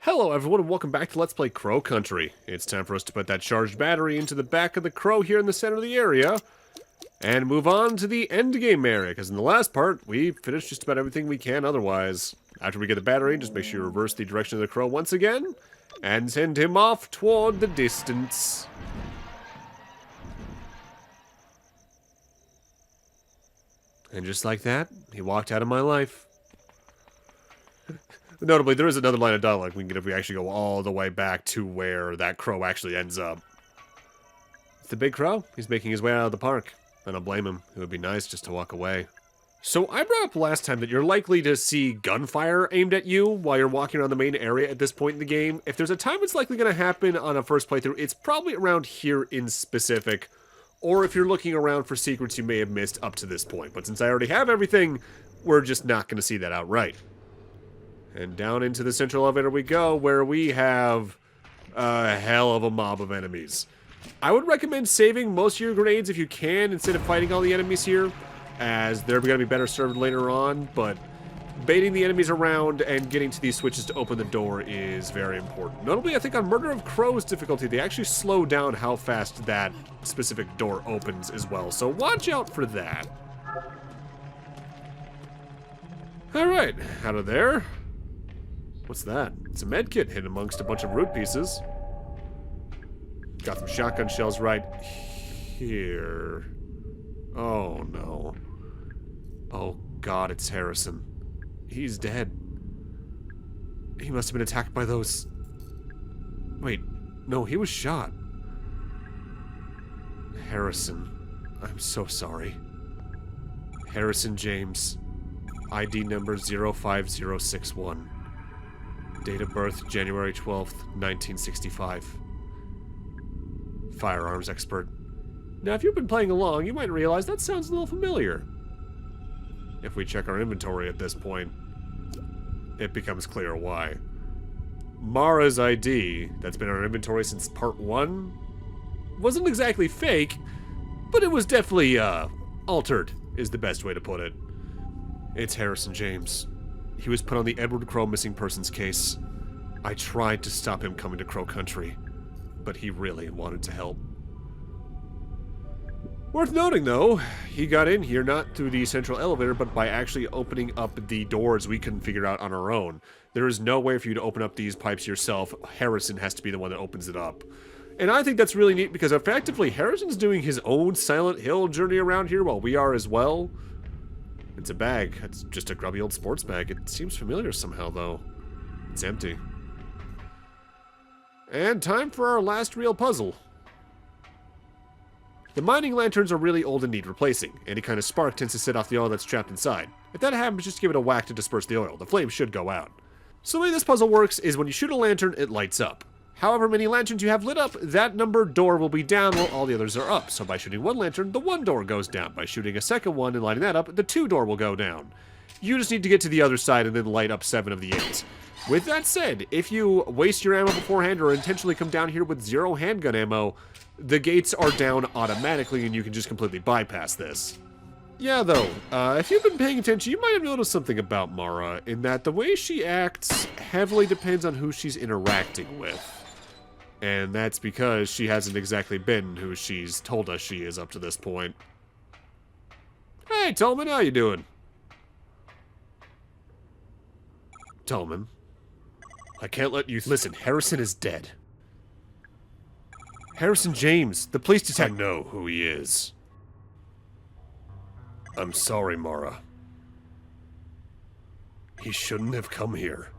Hello everyone and welcome back to Let's Play Crow Country. It's time for us to put that charged battery into the back of the crow here in the center of the area and move on to the end game area, because in the last part we finished just about everything we can otherwise. After we get the battery, just make sure you reverse the direction of the crow once again and send him off toward the distance. And just like that, he walked out of my life. Notably, there is another line of dialogue we can get if we actually go all the way back to where that crow actually ends up. It's the big crow. He's making his way out of the park. I don't blame him. It would be nice just to walk away. So I brought up last time that you're likely to see gunfire aimed at you while you're walking around the main area at this point in the game. If there's a time it's likely going to happen on a first playthrough, it's probably around here in specific, or if you're looking around for secrets you may have missed up to this point. But since I already have everything, we're just not going to see that outright. And down into the central elevator we go, where we have a hell of a mob of enemies. I would recommend saving most of your grenades if you can, instead of fighting all the enemies here, as they're going to be better served later on, but baiting the enemies around and getting to these switches to open the door is very important. Notably, I think on Murder of Crows difficulty, they actually slow down how fast that specific door opens as well, so watch out for that. Alright, out of there. What's that? It's a med kit hidden amongst a bunch of root pieces. Got some shotgun shells right here. Oh no. Oh god, it's Harrison. He's dead. He must have been attacked by those... Wait, no, he was shot. Harrison. I'm so sorry. Harrison James. ID number 05061. Date of birth, January 12th, 1965. Firearms expert. Now, if you've been playing along, you might realize that sounds a little familiar. If we check our inventory at this point, it becomes clear why. Mara's ID, that's been in our inventory since part 1, wasn't exactly fake, but it was definitely, altered, is the best way to put it. It's Harrison James. He was put on the Edward Crow missing persons case. I tried to stop him coming to Crow Country, but he really wanted to help. Worth noting, though, he got in here not through the central elevator, but by actually opening up the doors we couldn't figure out on our own. There is no way for you to open up these pipes yourself. Harrison has to be the one that opens it up. And I think that's really neat because effectively Harrison's doing his own Silent Hill journey around here while we are as well. It's a bag. It's just a grubby old sports bag. It seems familiar somehow, though. It's empty. And time for our last real puzzle. The mining lanterns are really old and need replacing. Any kind of spark tends to set off the oil that's trapped inside. If that happens, just give it a whack to disperse the oil. The flame should go out. So the way this puzzle works is when you shoot a lantern, it lights up. However many lanterns you have lit up, that numbered door will be down while all the others are up. So by shooting one lantern, the one door goes down. By shooting a second one and lighting that up, the two door will go down. You just need to get to the other side and then light up 7 of the 8. With that said, if you waste your ammo beforehand or intentionally come down here with 0 handgun ammo, the gates are down automatically and you can just completely bypass this. Yeah, though, if you've been paying attention, you might have noticed something about Mara, in that the way she acts heavily depends on who she's interacting with. And that's because she hasn't exactly been who she's told us she is up to this point. Hey, Tolman, how you doing? Tolman, I can't let you... Listen, Harrison is dead. Harrison James, the police detective... I know who he is. I'm sorry, Mara. He shouldn't have come here.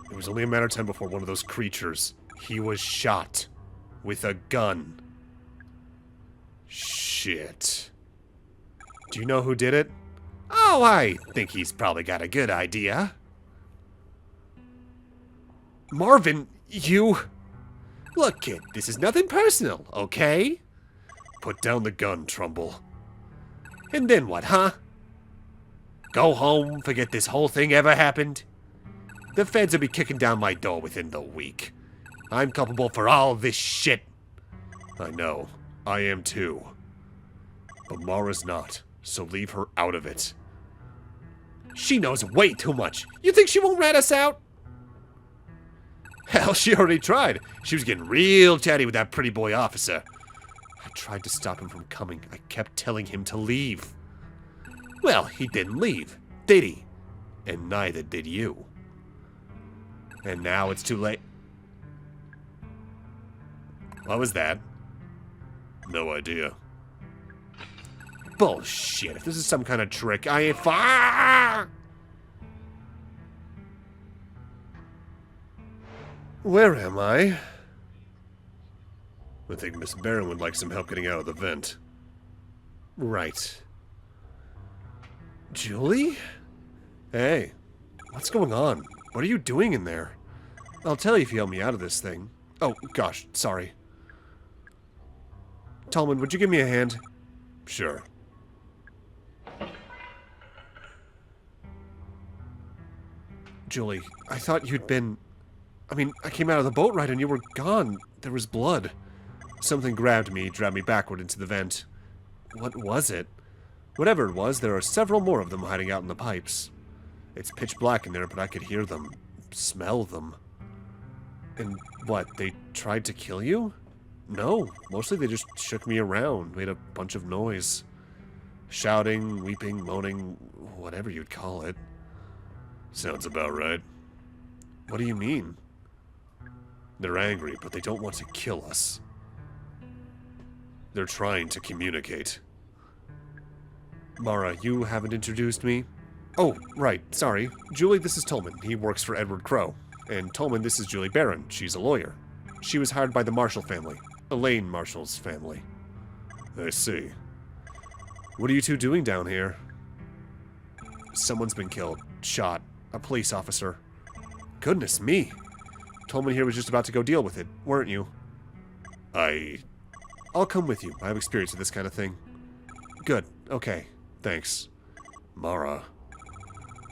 It was only a matter of time before one of those creatures. He was shot. With a gun. Shit. Do you know who did it? Oh, I think he's probably got a good idea. Marvin, you... Look, kid, this is nothing personal, okay? Put down the gun, Trumbull. And then what, huh? Go home, forget this whole thing ever happened? The feds will be kicking down my door within the week. I'm culpable for all this shit. I know. I am too. But Mara's not, so leave her out of it. She knows way too much. You think she won't rat us out? Hell, she already tried. She was getting real chatty with that pretty boy officer. I tried to stop him from coming. I kept telling him to leave. Well, he didn't leave, did he? And neither did you. And now it's too late. What was that? No idea. Bullshit. If this is some kind of trick, I ain't far. Where am I? I think Miss Barron would like some help getting out of the vent. Right. Julie? Hey, what's going on? What are you doing in there? I'll tell you if you help me out of this thing. Oh, gosh, sorry. Tallman, would you give me a hand? Sure. Julie, I thought you'd been... I mean, I came out of the boat ride and you were gone. There was blood. Something grabbed me backward into the vent. What was it? Whatever it was, there are several more of them hiding out in the pipes. It's pitch black in there, but I could hear them. Smell them. And what, they tried to kill you? No, mostly they just shook me around, made a bunch of noise. Shouting, weeping, moaning, whatever you'd call it. Sounds about right. What do you mean? They're angry, but they don't want to kill us. They're trying to communicate. Mara, you haven't introduced me? Oh, right, sorry. Julie, this is Tolman. He works for Edward Crowe. And Tolman, this is Julie Barron. She's a lawyer. She was hired by the Marshall family. Elaine Marshall's family. I see. What are you two doing down here? Someone's been killed. Shot. A police officer. Goodness me. Tolman here was just about to go deal with it, weren't you? I'll come with you. I have experience with this kind of thing. Good. Okay. Thanks. Mara.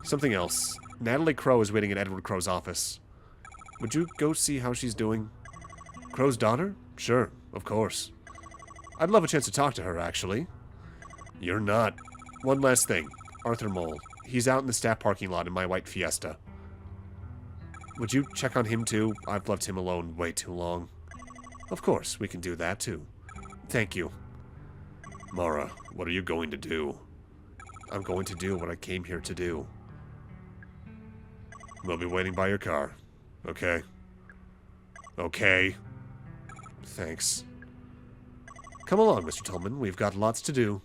Something else. Natalie Crowe is waiting at Edward Crowe's office. Would you go see how she's doing? Crowe's daughter? Sure, of course. I'd love a chance to talk to her, actually. You're not. One last thing. Arthur Mole. He's out in the staff parking lot in my white Fiesta. Would you check on him, too? I've left him alone way too long. Of course, we can do that, too. Thank you. Mara, what are you going to do? I'm going to do what I came here to do. We'll be waiting by your car. Okay? Okay? Thanks. Come along, Mr. Tolman. We've got lots to do.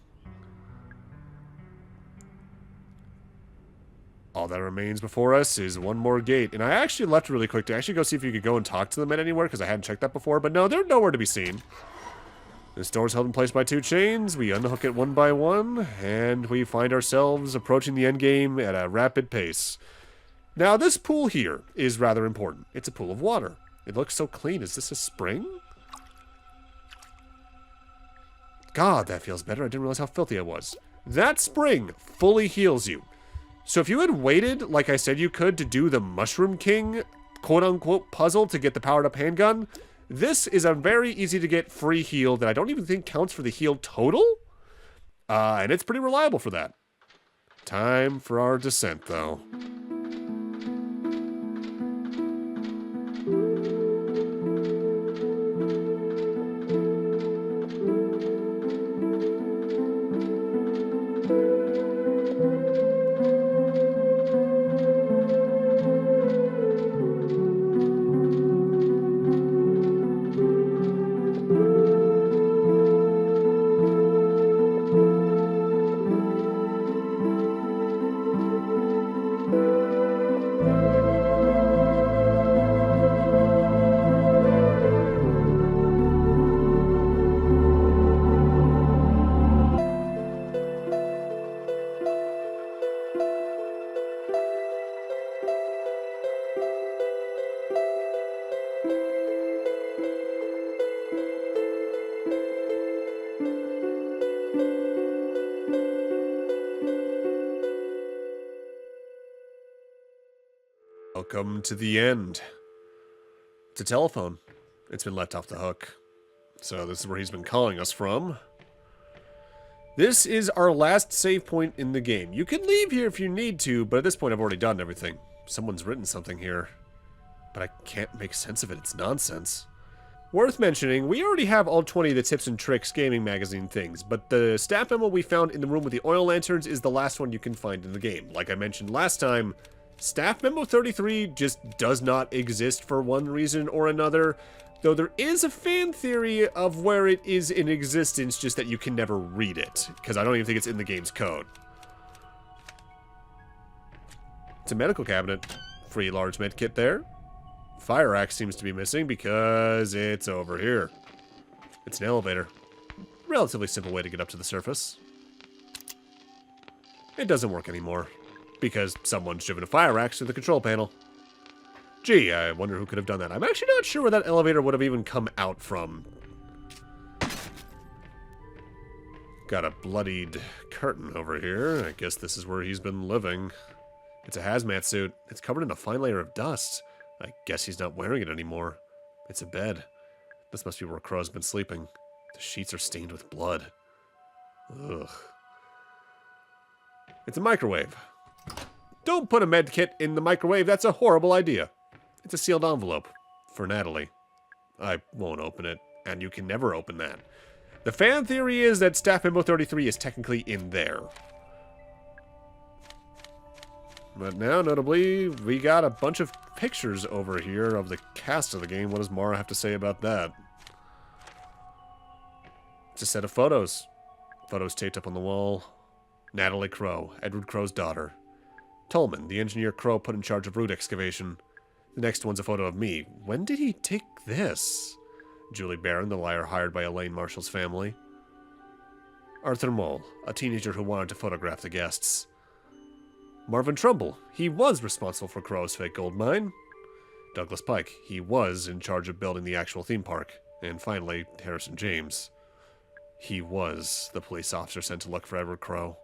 All that remains before us is one more gate. And I actually left really quick to actually go see if you could go and talk to them at anywhere, because I hadn't checked that before. But no, they're nowhere to be seen. This door's held in place by 2 chains. We unhook it one by one, and we find ourselves approaching the endgame at a rapid pace. Now, this pool here is rather important. It's a pool of water. It looks so clean. Is this a spring? God, that feels better. I didn't realize how filthy I was. That spring fully heals you. So if you had waited, like I said you could, to do the Mushroom King quote-unquote puzzle to get the powered-up handgun, this is a very easy-to-get free heal that I don't even think counts for the heal total. And it's pretty reliable for that. Time for our descent, though. Welcome to the end. It's a telephone. It's been left off the hook. So this is where he's been calling us from. This is our last save point in the game. You can leave here if you need to, but at this point I've already done everything. Someone's written something here. but I can't make sense of it. It's nonsense. Worth mentioning, we already have all 20 of the tips and tricks gaming magazine things, but the staff memo we found in the room with the oil lanterns is the last one you can find in the game. Like I mentioned last time, staff memo 33 just does not exist for one reason or another, though there is a fan theory of where it is in existence, just that you can never read it, because I don't even think it's in the game's code. It's a medical cabinet. Free large med kit there. Fire axe seems to be missing because it's over here. It's an elevator. Relatively simple way to get up to the surface. It doesn't work anymore because someone's driven a fire axe through the control panel. Gee, I wonder who could have done that. I'm actually not sure where that elevator would have even come out from. Got a bloodied curtain over here. I guess this is where he's been living. It's a hazmat suit. It's covered in a fine layer of dust. I guess he's not wearing it anymore. It's a bed. This must be where Crow's been sleeping. The sheets are stained with blood. Ugh. It's a microwave. Don't put a med kit in the microwave. That's a horrible idea. It's a sealed envelope. For Natalie. I won't open it, and you can never open that. The fan theory is that Staff Memo 33 is technically in there. But now, notably, we got a bunch of pictures over here of the cast of the game. What does Mara have to say about that? It's a set of photos. Photos taped up on the wall. Natalie Crow, Edward Crow's daughter. Tolman, the engineer Crow put in charge of root excavation. The next one's a photo of me. When did he take this? Julie Barron, the liar hired by Elaine Marshall's family. Arthur Mole, a teenager who wanted to photograph the guests. Marvin Trumbull, he was responsible for Crow's fake gold mine. Douglas Pike, he was in charge of building the actual theme park. And finally, Harrison James. He was the police officer sent to look for Edward Crow.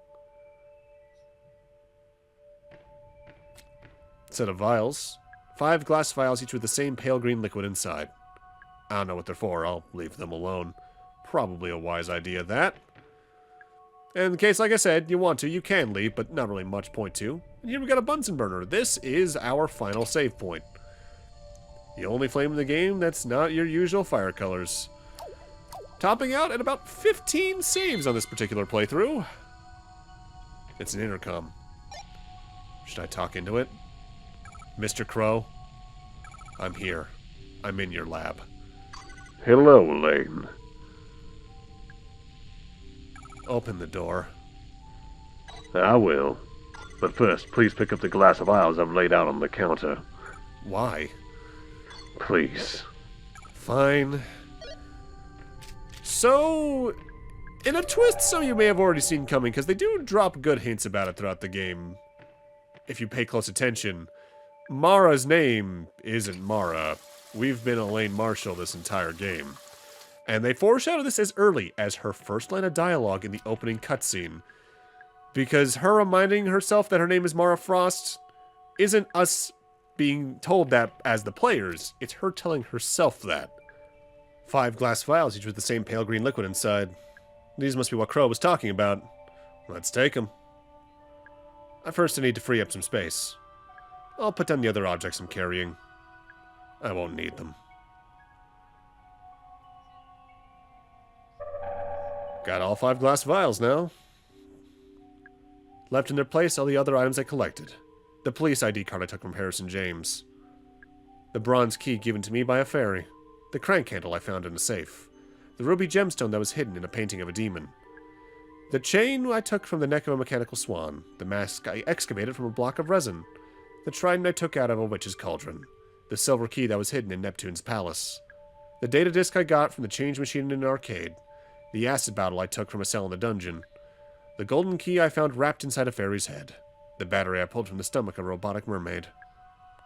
Set of vials. 5 glass vials, each with the same pale green liquid inside. I don't know what they're for, I'll leave them alone. Probably a wise idea, that. And in case, like I said, you want to, you can leave, but not really much point to. And here we got a Bunsen burner. This is our final save point. The only flame in the game that's not your usual fire colors. Topping out at about 15 saves on this particular playthrough. It's an intercom. Should I talk into it? Mr. Crow, I'm here. I'm in your lab. Hello, Elaine. Open the door. I will. But first, please pick up the glass of vials I've laid out on the counter. Why? Please. Fine. So, in a twist some of you may have already seen coming, because they do drop good hints about it throughout the game. If you pay close attention, Mara's name isn't Mara. We've been Elaine Marshall this entire game. And they foreshadow this as early as her first line of dialogue in the opening cutscene. Because her reminding herself that her name is Mara Frost isn't us being told that as the players. It's her telling herself that. 5 glass vials, each with the same pale green liquid inside. These must be what Crow was talking about. Let's take them. First, I need to free up some space. I'll put down the other objects I'm carrying. I won't need them. Got all 5 glass vials now. Left in their place all the other items I collected. The police ID card I took from Harrison James. The bronze key given to me by a fairy. The crank handle I found in a safe. The ruby gemstone that was hidden in a painting of a demon. The chain I took from the neck of a mechanical swan. The mask I excavated from a block of resin. The trident I took out of a witch's cauldron. The silver key that was hidden in Neptune's palace. The data disc I got from the change machine in an arcade. The acid bottle I took from a cell in the dungeon. The golden key I found wrapped inside a fairy's head. The battery I pulled from the stomach of a robotic mermaid.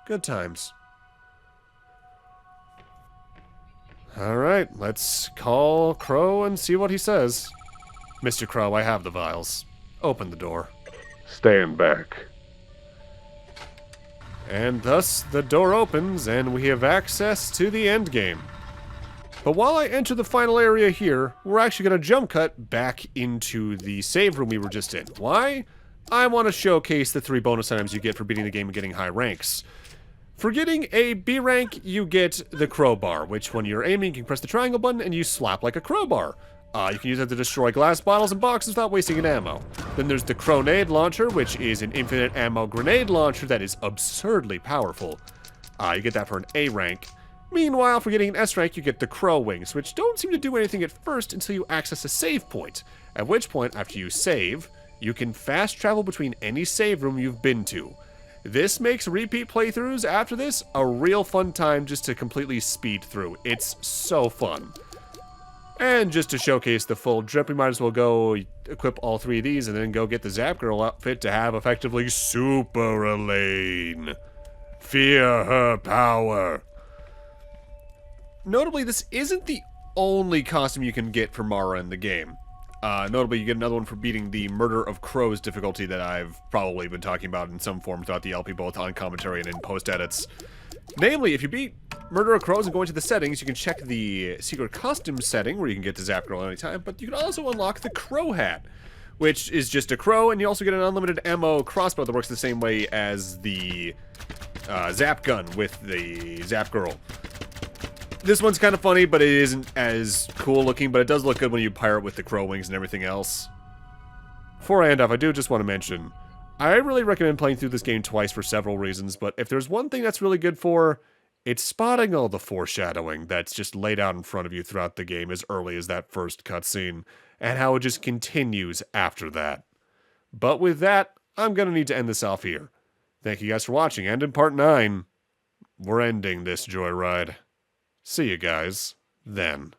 Good times. Alright, let's call Crow and see what he says. Mr. Crow, I have the vials. Open the door. Stand back. And thus, the door opens, and we have access to the endgame. But while I enter the final area here, we're actually going to jump cut back into the save room we were just in. Why? I want to showcase the 3 bonus items you get for beating the game and getting high ranks. For getting a B rank, you get the crowbar, which when you're aiming, you can press the triangle button and you slap like a crowbar. You can use that to destroy glass bottles and boxes without wasting an ammo. Then there's the grenade launcher, which is an infinite ammo grenade launcher that is absurdly powerful. You get that for an A rank. Meanwhile, for getting an S rank, you get the crow wings, which don't seem to do anything at first until you access a save point. At which point, after you save, you can fast travel between any save room you've been to. This makes repeat playthroughs after this a real fun time just to completely speed through. It's so fun. And just to showcase the full drip, we might as well go equip all 3 of these and then go get the Zap Girl outfit to have effectively Super Elaine. Fear her power. Notably, this isn't the only costume you can get for Mara in the game. Notably, you get another one for beating the Murder of Crows difficulty that I've probably been talking about in some form throughout the LP, both on commentary and in post-edits. Namely, if you beat Murder of Crows and go into the settings, you can check the secret costume setting, where you can get the Zap Girl at any time, but you can also unlock the Crow Hat, which is just a crow, and you also get an unlimited ammo crossbow that works the same way as the Zap Gun with the Zap Girl. This one's kind of funny, but it isn't as cool looking, but it does look good when you pirate with the crow wings and everything else. Before I end off, I do just want to mention, I really recommend playing through this game twice for several reasons, but if there's one thing that's really good for, it's spotting all the foreshadowing that's just laid out in front of you throughout the game as early as that first cutscene, and how it just continues after that. But with that, I'm going to need to end this off here. Thank you guys for watching, and in part 9, we're ending this joyride. See you guys then.